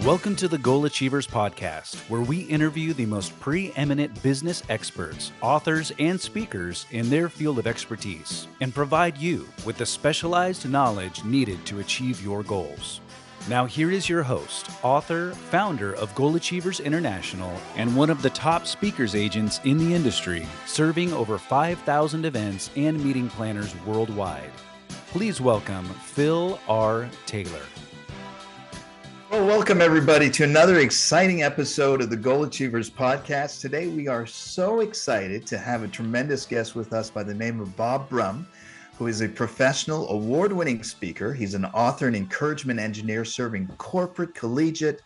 Welcome to the Goal Achievers Podcast, where we interview the most preeminent business experts, authors, and speakers in their field of expertise and provide you with the specialized knowledge needed to achieve your goals. Now, here is your host, author, founder of Goal Achievers International, and one of the top speakers agents in the industry, serving over 5,000 events and meeting planners worldwide. Please welcome Phil R. Taylor. Well, welcome everybody to another exciting episode of the Goal Achievers Podcast. Today, we are so excited to have a tremendous guest with us by the name of Bob Brumm, who is a professional award-winning speaker. He's an author and encouragement engineer serving corporate, collegiate,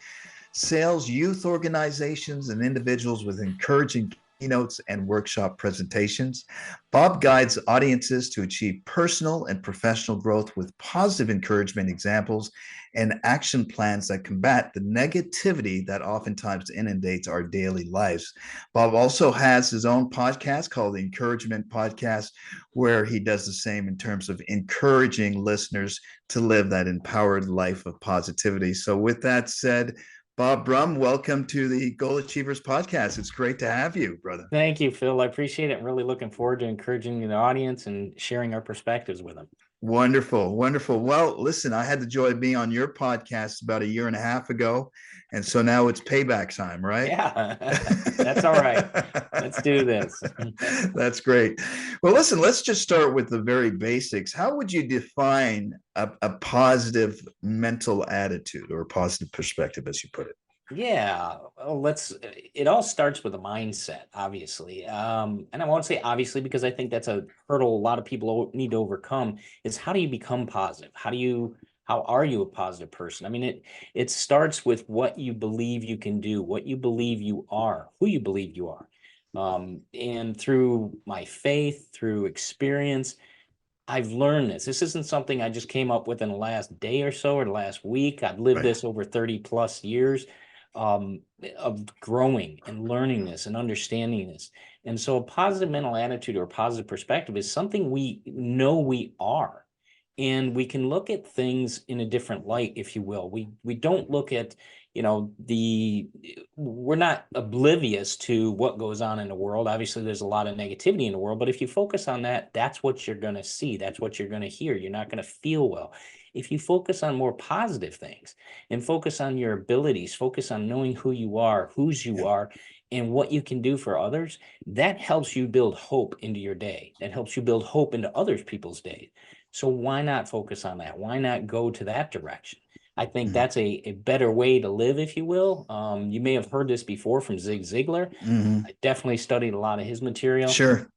sales, youth organizations, and individuals with encouraging keynotes and workshop presentations. Bob guides audiences to achieve personal and professional growth with positive encouragement examples and action plans that combat the negativity that oftentimes inundates our daily lives. Bob also has his own podcast called the Encouragement Podcast, where he does the same in terms of encouraging listeners to live that empowered life of positivity. So with that said, Bob Brumm, welcome to the Goal Achievers Podcast. It's great to have you, brother. Thank you, Phil. I appreciate it. I'm really looking forward to encouraging the audience and sharing our perspectives with them. Wonderful, wonderful. Well, listen, I had the joy of being on your podcast about a year and a half ago, and so now it's payback time, right? Yeah, that's all right. Let's do this. That's great. Well, listen, let's just start with the very basics. How would you define a positive mental attitude or a positive perspective, as you put it? Yeah, well, it all starts with a mindset, obviously. And I won't say obviously because I think that's a hurdle a lot of people need to overcome, is how do you become positive? How are you a positive person? I mean, it starts with what you believe you can do, what you believe you are, who you believe you are. And through my faith, through experience, I've learned this. This isn't something I just came up with in the last day or so or the last week. I've lived this over 30 plus years of growing and learning this and understanding this. And so a positive mental attitude or a positive perspective is something we know we are. And we can look at things in a different light, if you will. We don't look at, we're not oblivious to what goes on in the world. Obviously, there's a lot of negativity in the world, but if you focus on that, that's what you're going to see. That's what you're going to hear. You're not going to feel well. If you focus on more positive things and focus on your abilities, focus on knowing who you are, whose you are, and what you can do for others, that helps you build hope into your day. That helps you build hope into other people's days. So why not focus on that? Why not go to that direction? I think that's a better way to live, if you will. You may have heard this before from Zig Ziglar. I definitely studied a lot of his material. Sure.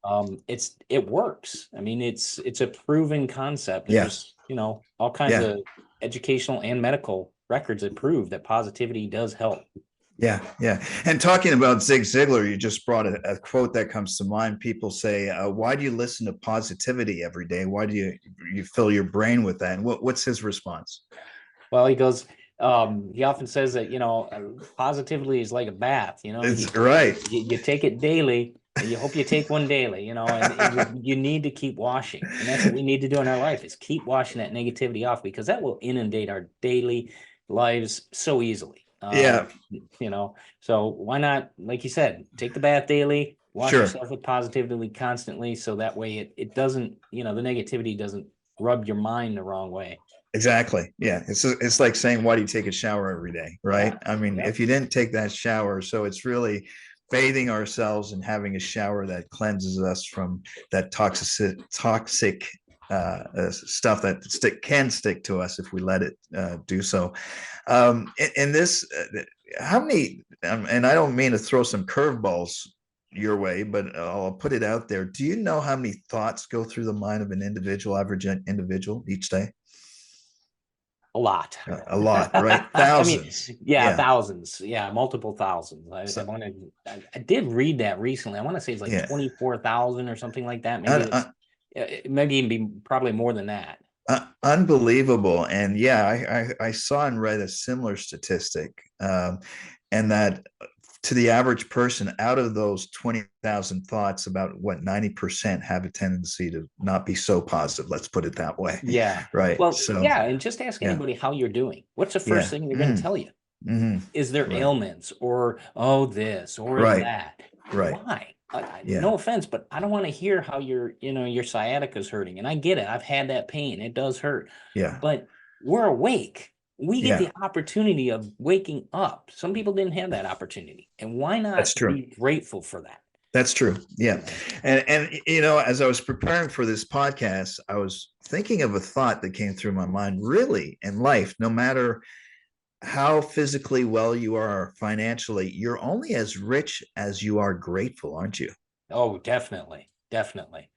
It works. I mean, it's a proven concept. Yes. There's, all kinds of educational and medical records that prove that positivity does help. Yeah. And talking about Zig Ziglar, you just brought a quote that comes to mind. People say, why do you listen to positivity every day? Why do you fill your brain with that? And what's his response? Well, he goes, he often says that, positivity is like a bath, It's right. You take it daily. You hope you take one daily, and you need to keep washing. And that's what we need to do in our life, is keep washing that negativity off, because that will inundate our daily lives so easily. So why not, like you said, take the bath daily, wash yourself with positivity constantly, so that way it doesn't, the negativity doesn't rub your mind the wrong way. Exactly. Yeah. It's like saying, why do you take a shower every day? Right. I mean, if you didn't take that shower, so it's really bathing ourselves and having a shower that cleanses us from that toxic stuff that can stick to us if we let it do so. In this, how many, and I don't mean to throw some curveballs your way, but I'll put it out there. Do you know how many thoughts go through the mind of an average individual each day? A lot, right? Thousands. Thousands. Yeah, multiple thousands. I did read that recently. I want to say it's like 24,000 or something like that. Maybe maybe even be probably more than that. Unbelievable. And I saw and read a similar statistic, and that to the average person, out of those 20,000 thoughts, about 90% have a tendency to not be so positive. Let's put it that way. Yeah. Right. Well, and just ask anybody how you're doing. What's the first thing they're going to tell you? Is there Right. ailments or, oh, this or Right. that? Right. Why? Yeah. No offense, but I don't want to hear how your sciatica's hurting. And I get it. I've had that pain. It does hurt. Yeah. But we're awake. We get Yeah. the opportunity of waking up. Some people didn't have that opportunity. And why That's not true. be grateful for that? That's true. Yeah. And as I was preparing for this podcast, I was thinking of a thought that came through my mind. Really, in life, no matter how physically well you are financially, you're only as rich as you are grateful, aren't you? Oh, definitely. Definitely.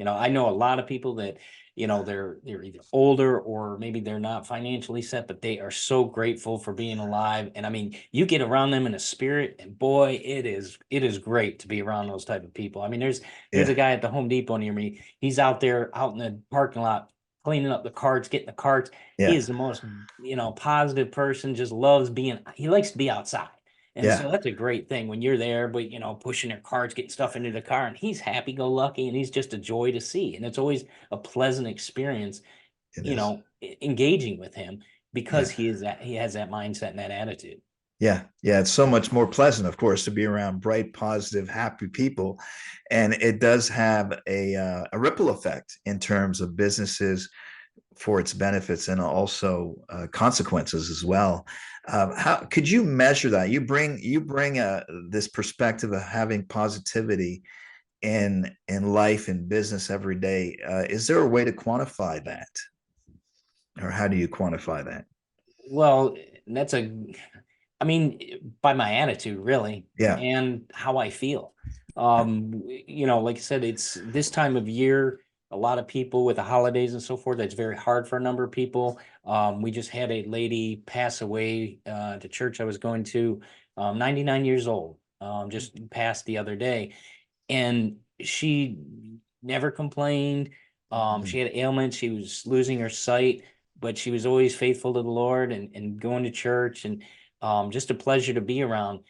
I know a lot of people that, they're either older or maybe they're not financially set, but they are so grateful for being alive. And I mean, you get around them in a spirit, and boy, it is great to be around those type of people. I mean, there's a Yeah. guy at the Home Depot near me. He's out there out in the parking lot cleaning up the carts, getting the carts. He Yeah. is the most, positive person, just loves he likes to be outside. And Yeah. so that's a great thing when you're there, but pushing their carts, getting stuff into the car, and he's happy go lucky, and he's just a joy to see. And it's always a pleasant experience, It is. engaging with him because Yeah. he has that mindset and that attitude. Yeah. Yeah. It's so much more pleasant, of course, to be around bright, positive, happy people. And it does have a ripple effect in terms of businesses for its benefits and also consequences as well. How could you measure that? You bring this perspective of having positivity in life and business every day. Is there a way to quantify that, or how do you quantify that? Well, that's I mean, by my attitude, really, Yeah. and how I feel. Like I said, it's this time of year, a lot of people with the holidays and so forth, that's very hard for a number of people. We just had a lady pass away at the church I was going to, 99 years old, just passed the other day. And she never complained. She had ailments, she was losing her sight, but she was always faithful to the Lord and going to church, and just a pleasure to be around.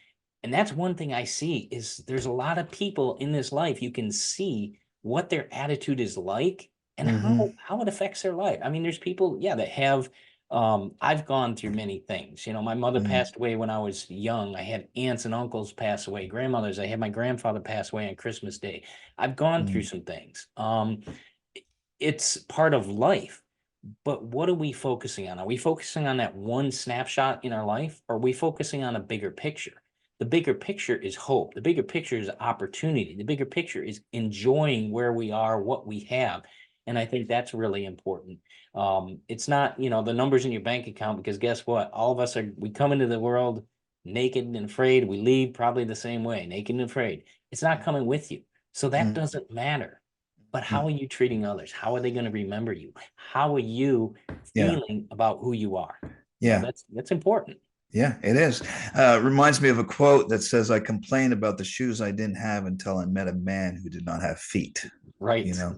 And that's one thing I see is there's a lot of people in this life you can see what their attitude is like and Mm-hmm. how it affects their life. I mean, there's people, yeah, that have I've gone through many things. My mother Mm-hmm. passed away when I was young. I had aunts and uncles pass away, grandmothers. I had my grandfather pass away on Christmas Day. I've gone through some things. It's part of life. But what are we focusing on? Are we focusing on that one snapshot in our life? Or are we focusing on a bigger picture? The bigger picture is hope. The bigger picture is opportunity. The bigger picture is enjoying where we are, what we have. And I think that's really important. It's not, the numbers in your bank account, because guess what? All of us we come into the world naked and afraid. We leave probably the same way, naked and afraid. It's not coming with you. So that doesn't matter. But how are you treating others? How are they going to remember you? How are you Yeah. feeling about who you are? Yeah. That's important. Yeah, it is. Reminds me of a quote that says, "I complained about the shoes I didn't have until I met a man who did not have feet." You Right. know,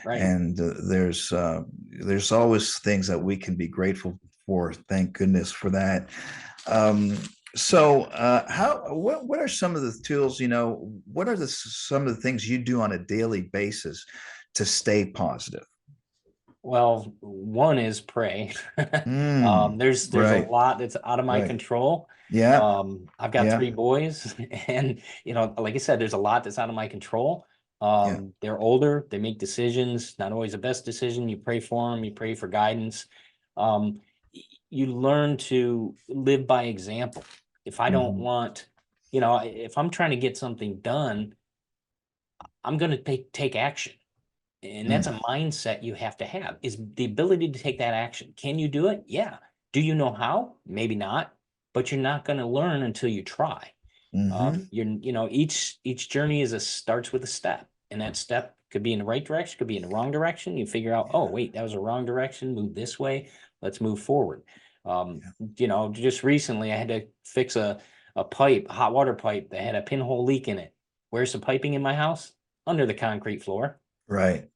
Right. and there's always things that we can be grateful for. Thank goodness for that. Um, what are some of the tools? What are some of the things you do on a daily basis to stay positive? Well, one is pray. There's a Right, lot that's out of my right. control. Yeah, I've got yeah, three boys, and like I said, there's a lot that's out of my control. yeah. They're older, they make decisions, not always the best decision. You pray for them, you pray for guidance. You learn to live by example. If I don't Hmm. want, if I'm trying to get something done, I'm going to take action. And that's a mindset you have to have, is the ability to take that action. Can you do it? Yeah. Do you know how? Maybe not, but you're not going to learn until you try. Hmm. Each journey starts with a step, and that step could be in the right direction, could be in the wrong direction. You figure out, oh, wait, that was a wrong direction. Move this way. Let's move forward. Just recently I had to fix a pipe, a hot water pipe that had a pinhole leak in it. Where's the piping in my house? Under the concrete floor. Right.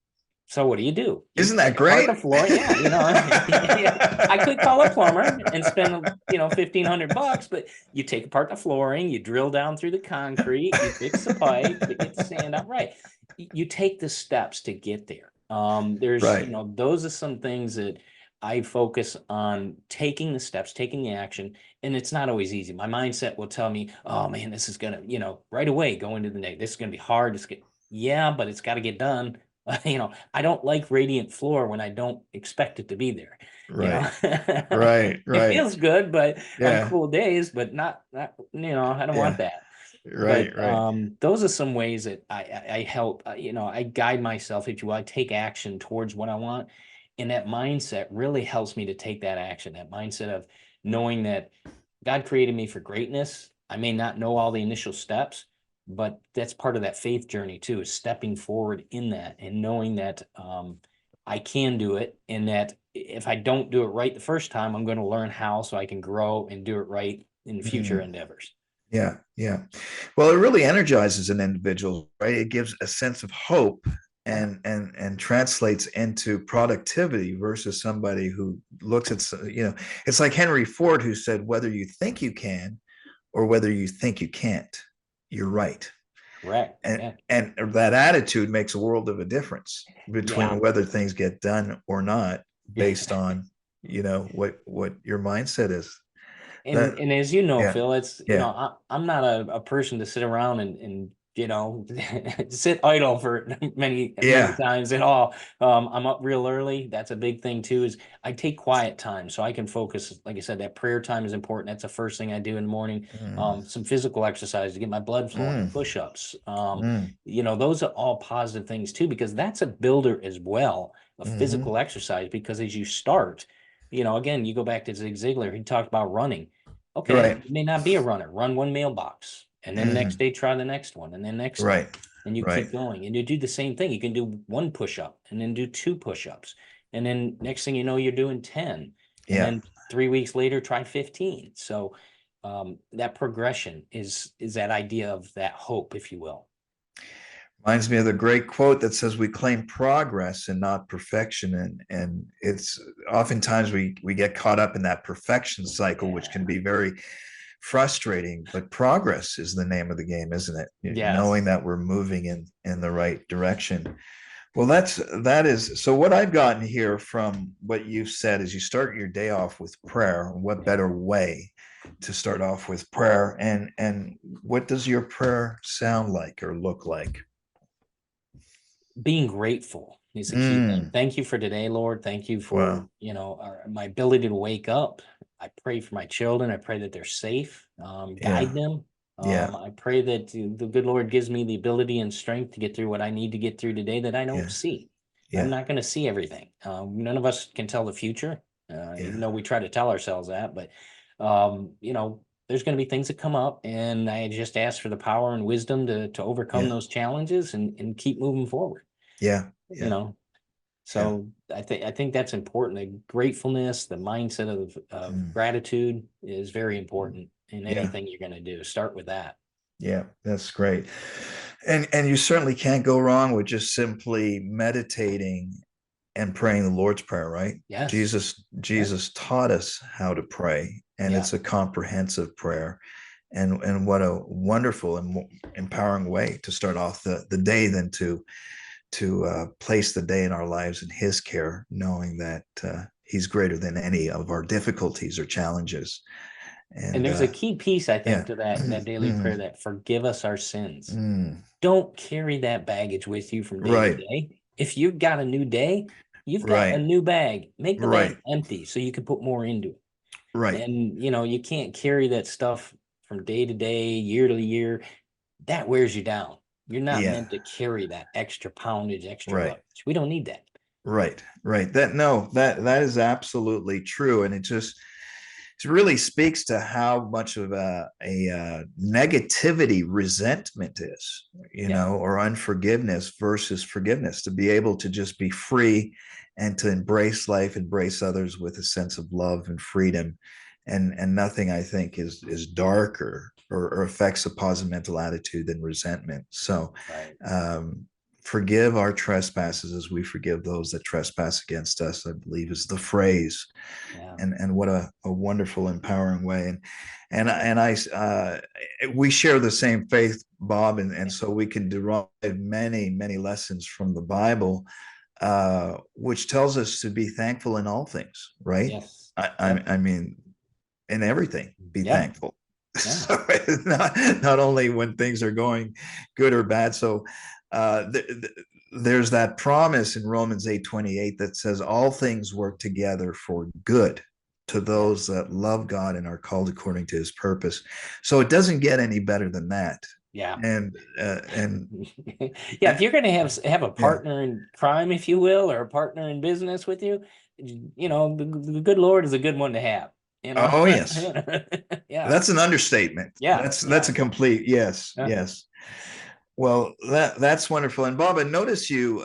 So what do? You Isn't that take apart great? the floor. Yeah, I could call a plumber and spend, $1,500, but you take apart the flooring, you drill down through the concrete, you fix the pipe, you get the sand out right. You take the steps to get there. There's, Right. those are some things that I focus on taking the steps, taking the action, and it's not always easy. My mindset will tell me, "Oh man, this is gonna, right away go into the negative. This is gonna be hard. Yeah, but it's got to get done." I don't like radiant floor when I don't expect it to be there. You know, Right. Right. it Right. feels good, but on Yeah. cool days, but not, I don't want Yeah. that. But Right. Right. those are some ways that I help, I guide myself, if you will. I take action towards what I want. And that mindset really helps me to take that action, that mindset of knowing that God created me for greatness. I may not know all the initial steps, but that's part of that faith journey too, is stepping forward in that and knowing that I can do it. And that if I don't do it right the first time, I'm going to learn how so I can grow and do it right in future Mm. endeavors. Yeah. Yeah. Well, it really energizes an individual, right? It gives a sense of hope Yeah. and translates into productivity versus somebody who looks at, it's like Henry Ford, who said, whether you think you can or whether you think you can't, you're right. Correct. And Yeah. and that attitude makes a world of a difference Yeah. between whether things get done or not, based on what your mindset is. That And as you know, Yeah. Phil, it's, Yeah. I'm not a person to sit around and sit idle for many Yeah. times at all. I'm up real early. That's a big thing too, is I take quiet time so I can focus. Like I said, that prayer time is important. That's the first thing I do in the morning. Mm, Some physical exercise to get my blood flowing, mm, push-ups. mm, Those are all positive things too, because that's a builder as well, of mm-hmm. physical exercise, because as you start, again, you go back to Zig Ziglar, he talked about running. Okay, Right. you may not be a runner. Run one mailbox, and then next Mm-hmm. day try the next one, and then next day, Right. and you Right. keep going. And you do the same thing. You can do one push up, and then do two push ups, and then next thing you know, you're doing 10, and Yeah. then 3 weeks later, try 15. So that progression is that idea of that hope, if you will. Reminds me of the great quote that says we claim progress and not perfection. And it's oftentimes we get caught up in that perfection cycle, which Yeah. can be very frustrating, but progress is the name of the game, isn't it? Knowing Yes. that we're moving in the right direction. Well, that is so. What I've gotten here from what you've said is you start your day off with prayer. What Yeah. better way to start off with prayer? And what does your prayer sound like or look like? Being grateful is the key thing. Mm, Thank you for today, Lord. Thank you for, wow. my ability to wake up. I pray for my children. I pray that they're safe. Guide Yeah. them. Yeah. I pray that the good Lord gives me the ability and strength to get through what I need to get through today that I don't Yeah. see. I'm Yeah. not going to see everything. None of us can tell the future, even Yeah. though we try to tell ourselves that. But, there's going to be things that come up, and I just ask for the power and wisdom to overcome Yeah. those challenges and keep moving forward Yeah. you Yeah. know Yeah. so I think that's important. The gratefulness, the mindset of Mm, gratitude is very important in yeah. anything you're going to do. Start with that. Yeah, that's great. And you certainly can't go wrong with just simply meditating and praying the Lord's Prayer, right? Yes. Yeah. Jesus taught us how to pray, and Yeah. it's a comprehensive prayer. And what a wonderful and empowering way to start off the day than to place the day in our lives in His care, knowing that He's greater than any of our difficulties or challenges. And And there's a key piece, I think, yeah, to that daily prayer, that forgive us our sins. mm, Don't carry that baggage with you from day to right, day. If you've got a new day, you've got a right, new bag. Make the bag right, empty so you can put more into it. right. And you can't carry that stuff from day to day, year to year. That wears you down. You're not Yeah, meant to carry that extra poundage, extra right. luggage. We don't need that. Right, right. That no, that is absolutely true, and it really speaks to how much of a negativity resentment is, Yeah. or unforgiveness versus forgiveness. To be able to just be free and to embrace life, embrace others with a sense of love and freedom, and nothing I think is darker or affects a positive mental attitude than resentment. So. Right. Um, Forgive our trespasses as we forgive those that trespass against us, I believe is the phrase. Yeah. And what a wonderful, empowering way. And I we share the same faith, Bob, and so we can derive many, many lessons from the Bible which tells us to be thankful in all things, right? Yes. I, Yep. I, I mean, in everything, be Yeah. thankful. Yeah. So not only when things are going good or bad. So there's that promise in Romans 8:28 that says all things work together for good to Yeah. those that love God and are called according to his purpose. So it doesn't get any better than that. Yeah. And Yeah, if you're going to have a yeah. partner in crime, if you will, or a partner in business with you, the good Lord is a good one to have, you know. Oh yes. Yeah. That's an understatement. Yeah. That's Yeah. a complete yes, Yeah. yes. Well, that's wonderful. And Bob, I notice you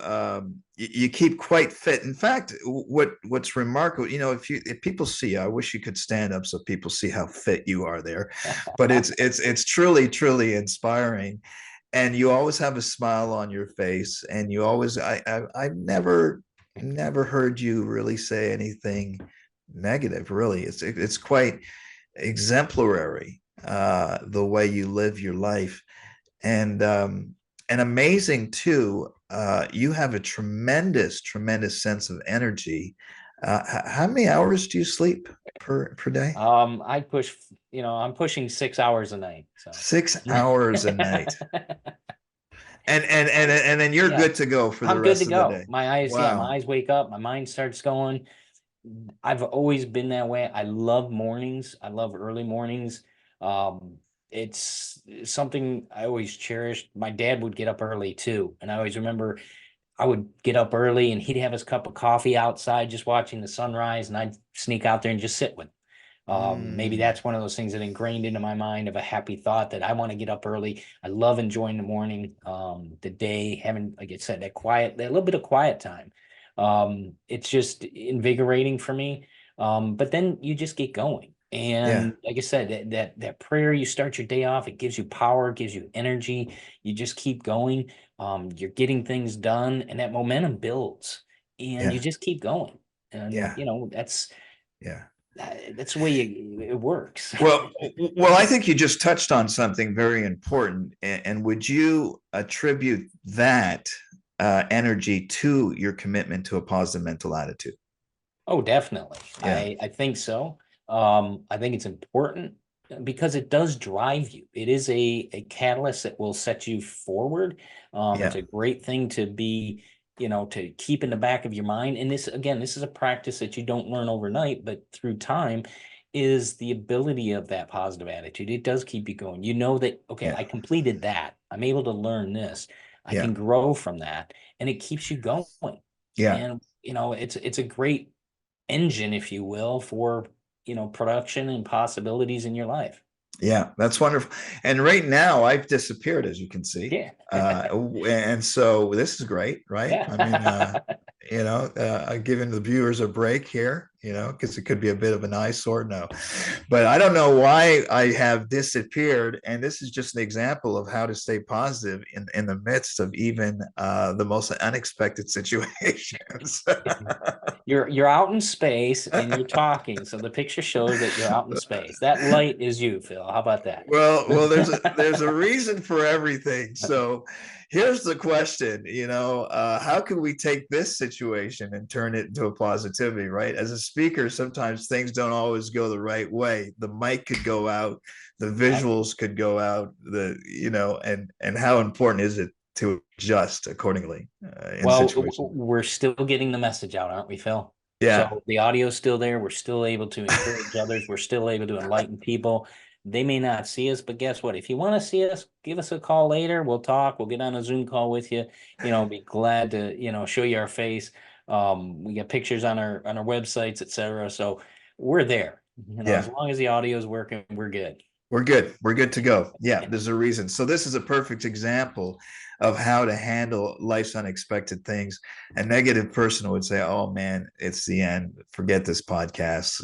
keep quite fit. In fact, what's remarkable, if people see, I wish you could stand up so people see how fit you are there. But it's truly inspiring. And you always have a smile on your face, and you always I've never heard you really say anything negative. Really, it's quite exemplary the way you live your life, and amazing too. You have a tremendous sense of energy. How many hours do you sleep per day? I push, I'm pushing 6 hours a night. So 6 hours a night, and then you're yeah, good to go for the I'm good to rest of the go. day. My Wow. eyes wake up, my mind starts going. I've always been that way. I love mornings. I love early mornings. It's something I always cherished. My dad would get up early too, and I always remember I would get up early and he'd have his cup of coffee outside just watching the sunrise, and I'd sneak out there and just sit with him. Maybe Mm, that's one of those things that ingrained into my mind of a happy thought that I want to get up early. I love enjoying the morning, the day, having, like I said, that little bit of quiet time. It's just invigorating for me. But then you just get going. yeah, And like I said, that prayer, you start your day off, it gives you power, it gives you energy. You just keep going. You're getting things done, and that momentum builds, and you yeah, just keep going. And yeah, yeah. that's the way it works. Well, I think you just touched on something very important. And would you attribute that energy to your commitment to a positive mental attitude? Oh, definitely. Yeah, I think so. I think it's important because it does drive you. It is a catalyst that will set you forward. It's yeah, a great thing to be, to keep in the back of your mind. And this, again, this is a practice that you don't learn overnight, but through time is the ability of that positive attitude. It does keep you going. You know that, okay, yeah, I completed that. I'm able to learn this. I yeah, can grow from that, and it keeps you going. yeah. And it's a great engine, if you will, for production and possibilities in your life. Yeah, that's wonderful. And right now, I've disappeared, as you can see. Yeah. And so this is great, right? I mean, Yeah. giving the viewers a break here, because it could be a bit of an eyesore now. But I don't know why I have disappeared. And this is just an example of how to stay positive in the midst of even the most unexpected situations. You're out in space and you're talking, so the picture shows that you're out in space. That light is you, Phil. How about that? Well, there's a reason for everything. So here's the question, how can we take this situation and turn it into a positivity, right? As a speaker, sometimes things don't always go the right way. The mic could go out, the Yeah. visuals could go out, and how important is it to adjust accordingly in Well, situations? we're still getting the message out, aren't we, Phil? Yeah, So the audio's still there. We're still able to encourage others. We're still able to enlighten people. They may not see us, but guess what? If you want to see us, give us a call later. We'll talk. We'll get on a Zoom call with you. Be glad to, show you our face. We got pictures on our websites, etc. So we're there. As yeah. long as the audio is working, we're good. We're good. We're good to go. Yeah, there's a reason. So this is a perfect example of how to handle life's unexpected things. A negative person would say, "Oh man, it's the end. Forget this podcast,"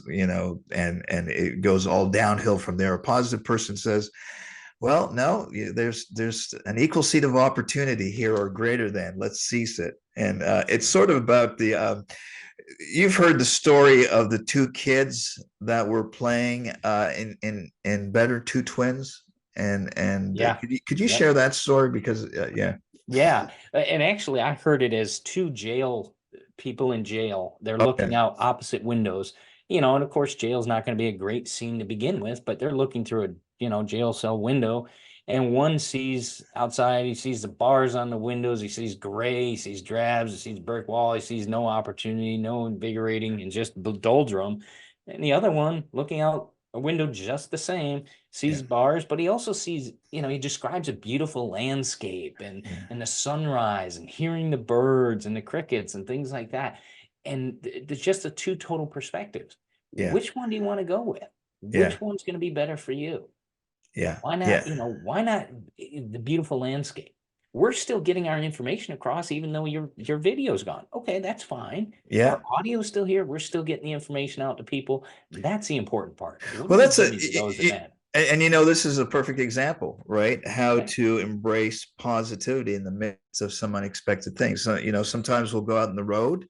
and it goes all downhill from there. A positive person says, "Well, no, there's an equal seat of opportunity here or greater than. Let's seize it." And it's sort of about the you've heard the story of the two kids that were playing in Better Two Twins, and Yeah. could you Yep. share that story because yeah, Yeah. And actually, I heard it as two jail people in jail. They're Okay. looking out opposite windows, you know, and of course, jail's not going to be a great scene to begin with, but they're looking through a, you know, jail cell window. And one sees outside, he sees the bars on the windows, he sees gray, he sees drabs, he sees brick wall, he sees no opportunity, no invigorating, and just doldrum. And the other one looking out a window just the same, Yeah. sees bars, but he also sees, you know, he describes a beautiful landscape Yeah. and the sunrise and hearing the birds and the crickets and things like that. And there's just the two total perspectives. Yeah. Which one do you want to go with? Yeah. Which one's going to be better for you? Yeah. Why not, Yeah. you know, why not the beautiful landscape? We're still getting our information across, even though your video's gone. Okay, that's fine. Yeah. Our audio's still here. We're still getting the information out to people. That's the important part. What are Well, we that's a, giving to those that matter? and you know, this is a perfect example, right? How Right. to embrace positivity in the midst of some unexpected things. So, you know, sometimes we'll go out on the road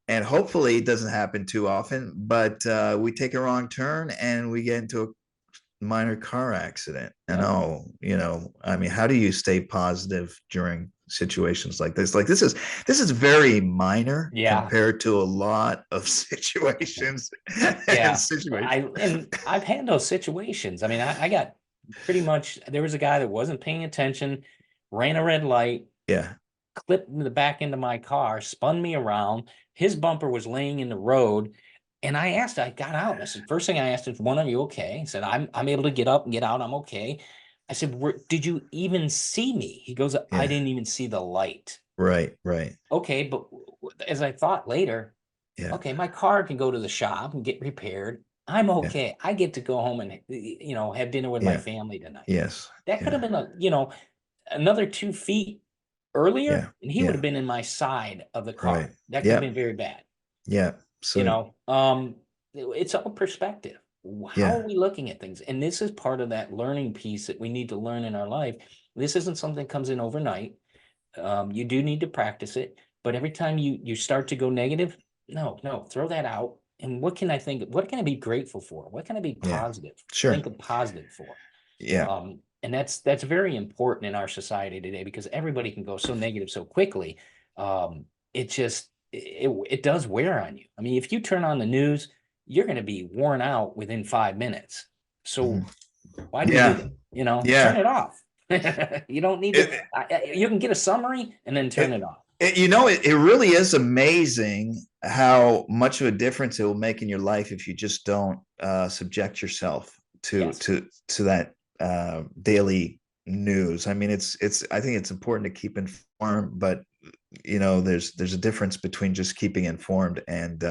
and hopefully it doesn't happen too often, but we take a wrong turn and we get into a minor car accident. And Yep. you know, I mean, how do you stay positive during situations like this? Like this is very minor Yeah. compared to a lot of situations and Yeah. situations. I've had those situations. I mean, I got pretty much, there was a guy that wasn't paying attention, ran a red light, Yeah. clipped in the back into my car, spun me around. His bumper was laying in the road. And I got out. And I said, first thing I asked is, one, are you okay? He said, I'm able to get up and get out. I'm okay. I said, did you even see me? He goes, I Yeah. didn't even see the light. Right. Right. Okay, but as I thought later, Yeah. okay, my car can go to the shop and get repaired. I'm Yeah. okay. I get to go home and, you know, have dinner with my Yeah. family tonight. Yes. That could have Yeah. been a, you know, another 2 feet earlier, Yeah. and he would Yeah. have been in my side of the Right. car. That could have Yep. been very bad. Yeah. You So know, it's all perspective. How are yeah. we looking at things? And this is part of that learning piece that we need to learn in our life. This isn't something that comes in overnight. You do need to practice it, but every time you start to go negative, no, throw that out. And what can I think? What can I be grateful for? What can I be Yeah. positive? Sure. Think of positive for. Yeah. And that's very important in our society today because everybody can go so negative so quickly. It just it does wear on you. I mean, if you turn on the news, you're going to be worn out within 5 minutes. So Mhm. why do we do Yeah. that? You know, turn Yeah. it off. You don't need to. It, You can get a summary and then turn it, it off. you know, it really is amazing how much of a difference it will make in your life if you just don't subject yourself Yes. to that daily news. I mean, it's. I think it's important to keep informed, but you know, there's a difference between just keeping informed and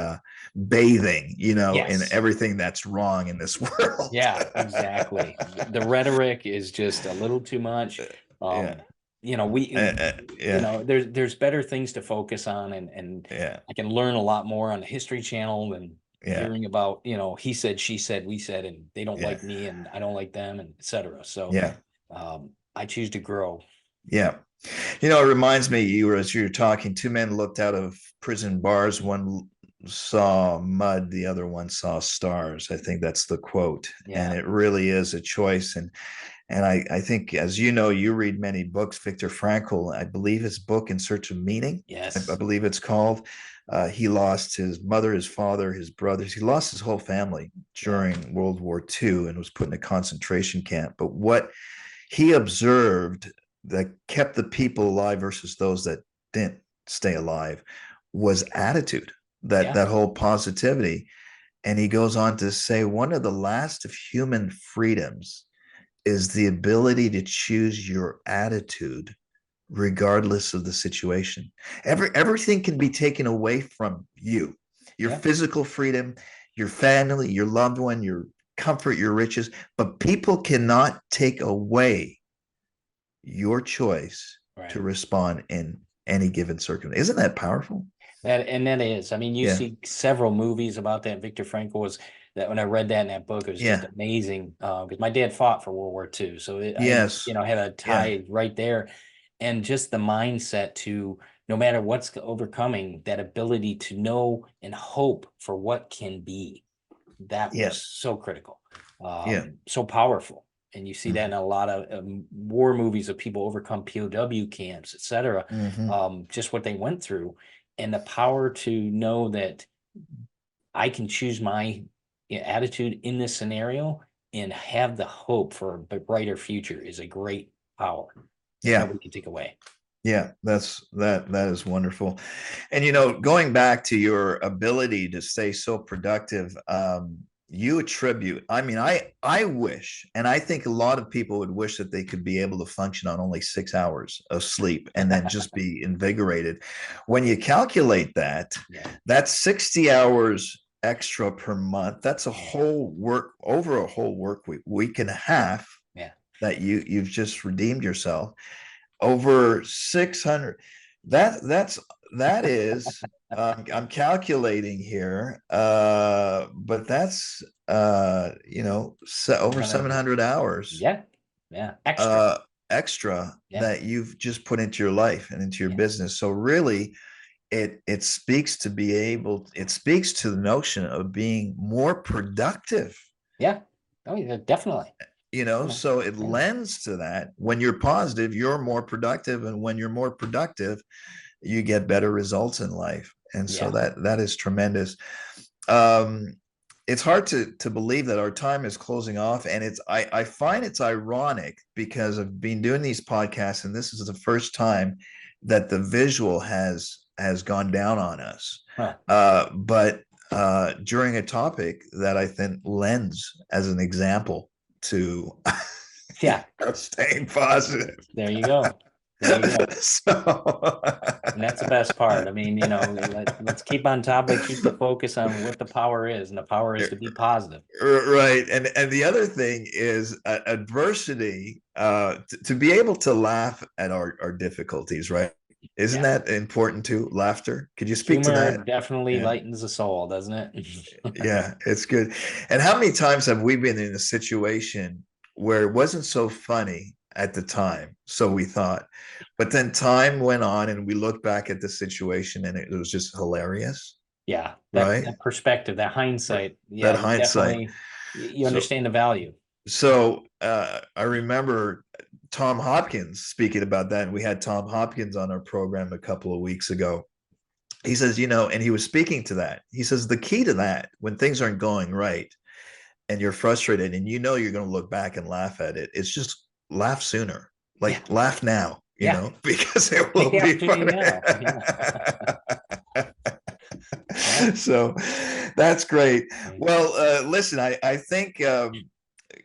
bathing, you know, in Yes. everything that's wrong in this world. Yeah, exactly. The rhetoric is just a little too much. Yeah. You know, you Yeah. know, there's better things to focus on, and Yeah. I can learn a lot more on the History Channel than Yeah. hearing about, you know, he said, she said, we said, and they don't Yeah. like me and I don't like them, and etc. So Yeah. I choose to grow. Yeah. You know, it reminds me, as you were talking, two men looked out of prison bars. One saw mud, the other one saw stars. I think that's the quote. And Yeah. it really is a choice. And I think, as you know, you read many books. Viktor Frankl, I believe his book In Search of Meaning, I Yes. believe it's called. He lost his mother, his father, his brothers. He lost his whole family Yeah. during World War II and was put in a concentration camp. But what he observed that kept the people alive versus those that didn't stay alive was attitude, Yeah. that whole positivity. And he goes on to say one of the last of human freedoms is the ability to choose your attitude regardless of the situation. Everything can be taken away from you, your Yeah. physical freedom, your family, your loved one, your comfort, your riches, but people cannot take away your choice to Right. respond in any given circumstance. Isn't that powerful? That is. I mean, you Yeah. see several movies about that. Viktor Frankl was that when I read that in that book, it was just Yeah. amazing. Because my dad fought for World War II, so Yes. you know, had a Yeah. tie right there, and just the mindset to no matter what's overcoming, that ability to know and hope for what can be. That Yeah. was so critical, Yeah. so powerful. And you see that in Mm-hmm. a lot of war movies of people overcome POW camps, etc. Mm-hmm. Just what they went through. and the power to know that I can choose my attitude in this scenario and have the hope for a brighter future is a great power that Yeah. nobody can take away. Yeah, that is wonderful. And going back to your ability to stay so productive, you attribute, I mean, I wish, and I think a lot of people would wish that they could be able to function on only 6 hours of sleep and then just be invigorated. When you calculate that, Yeah. that's 60 hours extra per month. That's a whole work week and a half Yeah. that you've just redeemed yourself over 600. That is I'm calculating here, but that's over 700 hours Yeah. Yeah. Extra. Extra Yeah. that you've just put into your life and into your Yeah. business. So really it speaks to the notion of being more productive. Yeah. Oh, yeah, definitely. So it Yeah. lends to that. When you're positive, you're more productive, and when you're more productive, you get better results in life. And so Yeah. that is tremendous. um it's hard to believe that our time is closing off, and I find it's ironic because I've been doing these podcasts, and this is the first time that the visual has gone down on us. Huh. But during a topic that I think lends as an example to Yeah. staying positive. There you go. There you go. So, And that's the best part. I mean, let's keep on topic, keep the focus on what the power is, and the power is to be positive. right. And the other thing is adversity, to be able to laugh at our difficulties, right? Isn't Yeah. that important too? Laughter. Could you speak to Humor that? definitely Yeah. lightens the soul, doesn't it? Yeah, it's good. And how many times have we been in a situation where it wasn't so funny at the time, so we thought, but then time went on and we looked back at the situation and it was just hilarious, Yeah, right? that perspective, that hindsight. Yeah, That you hindsight. definitely you So, understand the value. I remember Tom Hopkins speaking about that, and we had Tom Hopkins on our program a couple of weeks ago. He says, and he was speaking to that. He says the key to that, when things aren't going right and you're frustrated and you're going to look back and laugh at it, it's just laugh sooner. Yeah, Like laugh now, yeah. because it Take will the be opportunity funny. now. Yeah. So that's great. Yeah. Well, listen, I think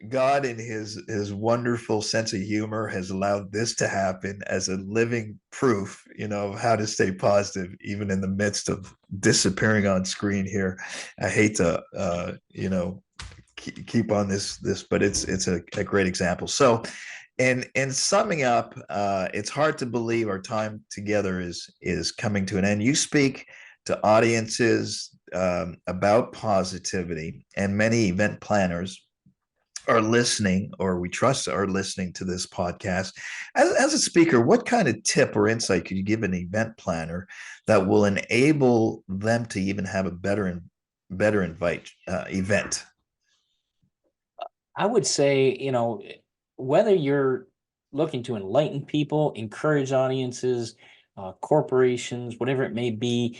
God, in his wonderful sense of humor, has allowed this to happen as a living proof, of how to stay positive even in the midst of disappearing on screen here. I hate to keep on this, but it's a great example. So, in summing up, it's hard to believe our time together is coming to an end. You speak to audiences about positivity, and many event planners are listening, or we trust are listening to this podcast. As a speaker, what kind of tip or insight could you give an event planner that will enable them to even have a better event? I would say, whether you're looking to enlighten people, encourage audiences, corporations, whatever it may be,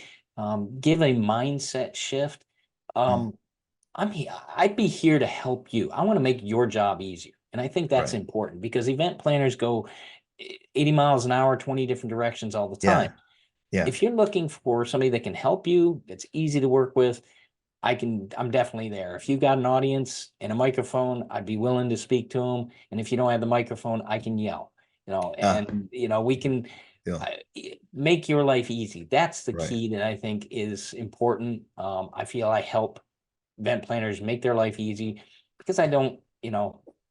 give a mindset shift. Mm, Um, I'd be here to help you. I want to make your job easier. And I think that's right. important because event planners go 80 miles an hour, 20 different directions all the time. Yeah. Yeah. If you're looking for somebody that can help you, that's easy to work with, I'm definitely there. If you've got an audience and a microphone, I'd be willing to speak to them. And if you don't have the microphone, I can yell, Ah, and, we can yeah. make your life easy. That's the Right. key that I think is important. I feel I help event planners make their life easy because I don't,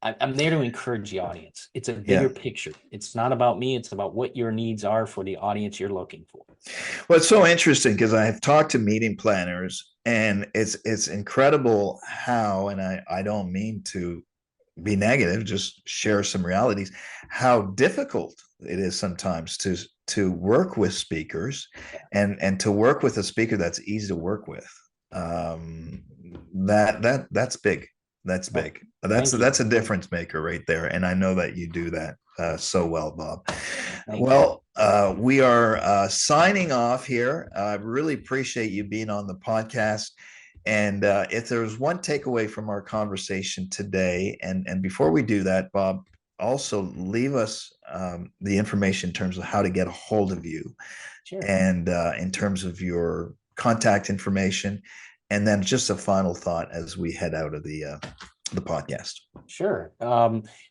I'm there to encourage the audience. It's a bigger Yeah. picture. It's not about me. It's about what your needs are for the audience you're looking for. Well, it's so interesting because I have talked to meeting planners, and it's incredible how, and I don't mean to be negative, just share some realities, how difficult it is sometimes to work with speakers, and to work with a speaker that's easy to work with. That's big. That's Oh, big. thank you. That's a difference maker right there, and I know that you do that so well, Bob. Thank you. Well, we are signing off here. I really appreciate you being on the podcast. And if there's one takeaway from our conversation today, and before we do that, Bob, also leave us the information in terms of how to get a hold of you, Sure. and in terms of your contact information, and then just a final thought as we head out of the podcast. Sure.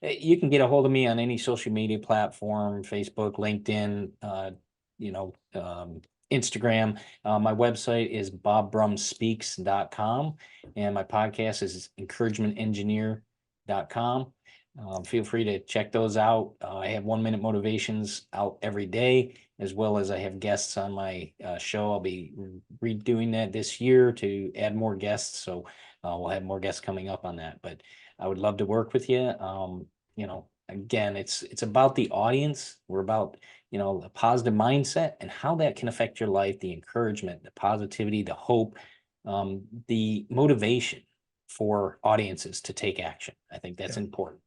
You can get a hold of me on any social media platform, Facebook, LinkedIn, Instagram. My website is bobbrummspeaks.com, and my podcast is encouragementengineer.com. Feel free to check those out. I have 1 minute motivations out every day, as well as I have guests on my show. I'll be redoing that this year to add more guests. So we'll have more guests coming up on that, but I would love to work with you. Again, it's about the audience. We're about, a positive mindset and how that can affect your life, the encouragement, the positivity, the hope, the motivation for audiences to take action. I think that's important.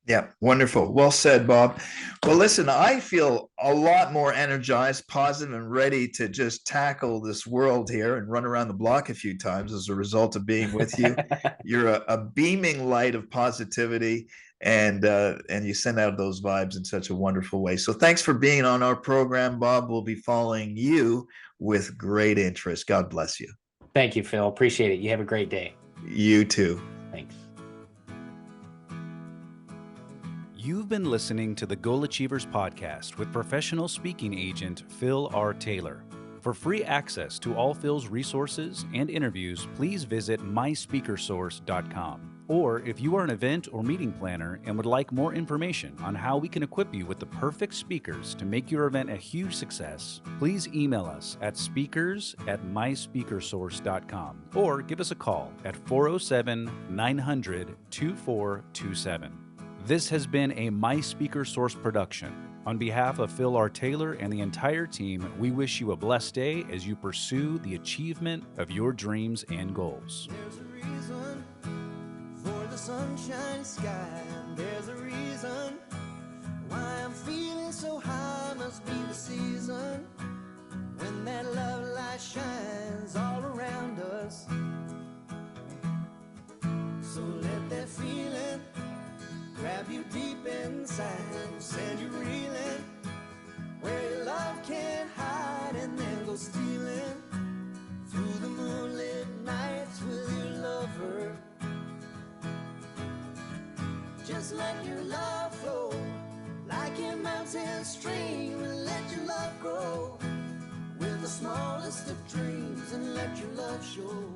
Yeah, wonderful. Well said, Bob. Well, listen, I feel a lot more energized, positive, and ready to just tackle this world here and run around the block a few times as a result of being with you. You're a beaming light of positivity, and you send out those vibes in such a wonderful way. So thanks for being on our program, Bob. We'll be following you with great interest. God bless you. Thank you, Phil. Appreciate it. You have a great day. You too. Thanks. You've been listening to the Goal Achievers podcast with professional speaking agent Phil R. Taylor. For free access to all Phil's resources and interviews, please visit myspeakersource.com. Or if you are an event or meeting planner and would like more information on how we can equip you with the perfect speakers to make your event a huge success, please email us at speakers@myspeakersource.com or give us a call at 407-900-2427. This has been a My Speaker Source production. On behalf of Phil R. Taylor and the entire team, we wish you a blessed day as you pursue the achievement of your dreams and goals. There's a reason for the sunshine sky. There's a reason why I'm feeling so high. Must be the season when that love light shines all around us. So let that feeling grab you deep inside, send you reeling where your love can't hide, and then go stealing through the moonlit nights with your lover. Just let your love flow like a mountain stream, and let your love grow with the smallest of dreams, and let your love show.